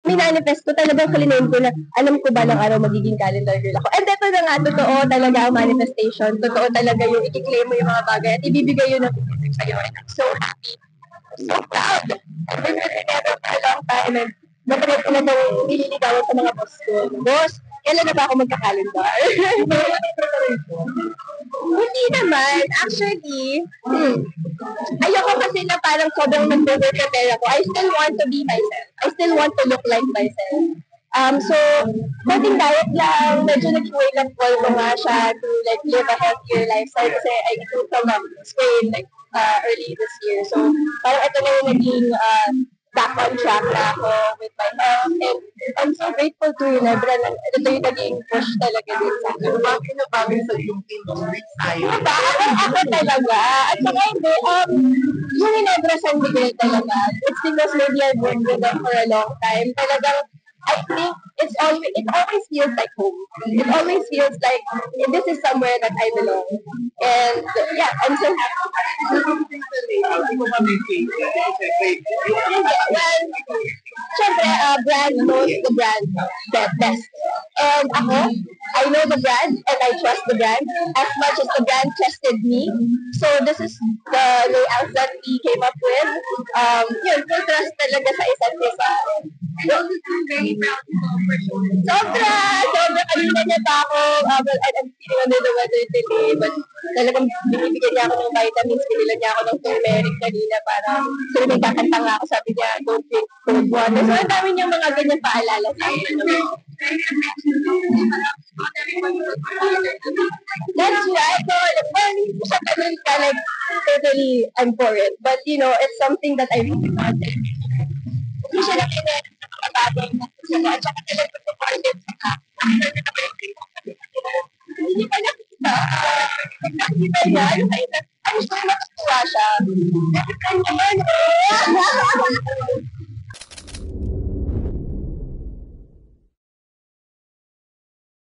minanifest ko, talagang kalinain ko na alam ko ba ng araw magiging calendar girl ako. And ito na nga, totoo talaga ang manifestation. Totoo talaga yung i-claim mo yung mga bagay at ibibigay yun ng physics sa'yo. And I'm so happy. I'm so proud. I've been with Ginebra for a long time and matagal ko na daw nililigawan sa mga boss ko. Boss, kailan na ba ako magka-calendar? Hindi naman. Actually, ayoko kasi na parang sobrang nag-over-prepare ako. I still want to be myself. I still want to look like myself. So, konting diet lang, medyo nag-wake up call ko nga siya to like live a healthier lifestyle kasi I grew from Spain like early this year. So, parang ito na yung naging back on track na ako with my health. And I'm so grateful to Ginebra na ito yung naging push talaga din sa akin. Bakit na bagay sa yung industry tayo? Ako talaga. At saka hindi, yung Ginebra San Miguel talaga. It's because maybe I've worked with them for a long time. Talagang, I think it always feels like home. It always feels like this is somewhere that I belong. And yeah, I'm so happy. Well, syempre, brand knows the brand best. And ako, I know the brand and I trust the brand as much as the brand trusted me. So this is the layout that we came up with. Yun, full trust talaga sa isa't isa. Very proud for sure. Sobra! Kanina niya pa ako, I'm feeling under the weather today, but talagang binibigyan niya ako ng vitamins, binila niya ako ng turmeric kanina para, so nagkakanta nga ako, sabi niya, don't drink cold water. So ang dami niyang mga ganyan paalala sa akin. That's right. So, well, hindi ko siya ganun ka, like, totally, I'm for it. But, you know, it's something that I really want. Hindi siya nakinig sa mga bagay na gusto ko. At saka talaga sa partner sa hindi pa nakita. Pag nakita niya, ano siya, natutuwa siya. Kasi kanya,